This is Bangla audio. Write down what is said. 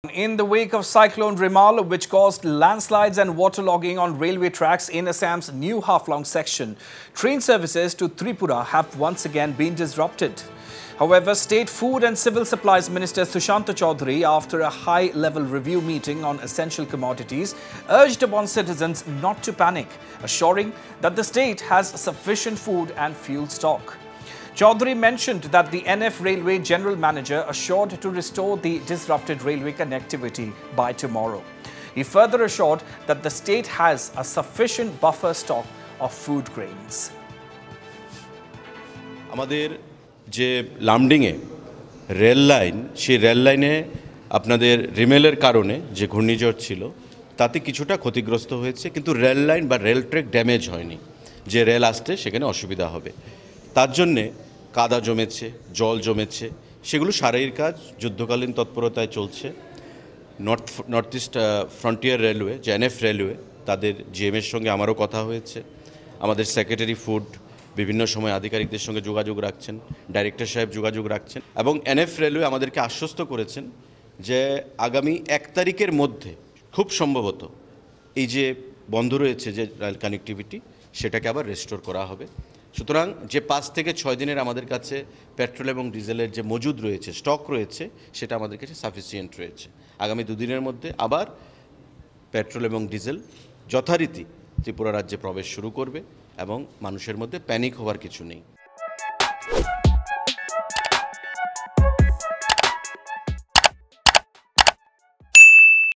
In the wake of Cyclone Remal, which caused landslides and waterlogging on railway tracks in Assam's new half-long section, train services to Tripura have once again been disrupted. However, State Food and Civil Supplies Minister Sushanta Chaudhary, after a high-level review meeting on essential commodities, urged upon citizens not to panic, assuring that the state has sufficient food and fuel stock. Chaudhary mentioned that the NF Railway General Manager assured to restore the disrupted railway connectivity by tomorrow. He further assured that the state has a sufficient buffer stock of food grains. আমাদের যে লামডিংয়ে রেল লাইন সেই রেল লাইনে আপনাদের রিমেলের কারণে যে ঘূর্ণিঝড় ছিল তাতে কিছুটা ক্ষতিগ্রস্ত হয়েছে, কিন্তু রেল লাইন বা রেল ট্র্যাক ড্যামেজ হয়নি। যে রেল আসতে সেখানে অসুবিধা হবে, তার জন্যে কাদা জমেছে, জল জমেছে, সেগুলো সারাইয়ের কাজ যুদ্ধকালীন তৎপরতায় চলছে। নর্থ ইস্ট ফ্রন্টিয়ার রেলওয়ে, যে এনএফ রেলওয়ে, তাদের জিএমের সঙ্গে আমারও কথা হয়েছে। আমাদের সেক্রেটারি ফুড বিভিন্ন সময় আধিকারিকদের সঙ্গে যোগাযোগ রাখছেন, ডাইরেক্টর সাহেব যোগাযোগ রাখছেন, এবং এনএফ রেলওয়ে আমাদেরকে আশ্বস্ত করেছেন যে আগামী 1 তারিখের মধ্যে খুব সম্ভবত এই যে বন্ধ রয়েছে যে রেল কানেক্টিভিটি, সেটাকে আবার রেস্টোর করা হবে। সুতরাং যে 5 থেকে 6 দিনের আমাদের কাছে পেট্রোল এবং ডিজেলের যে মজুদ রয়েছে, স্টক রয়েছে, সেটা আমাদের কাছে সাফিসিয়েন্ট রয়েছে। আগামী 2 দিনের মধ্যে আবার পেট্রোল এবং ডিজেল যথারীতি ত্রিপুরা রাজ্যে প্রবেশ শুরু করবে এবং মানুষের মধ্যে প্যানিক হওয়ার কিছু নেই।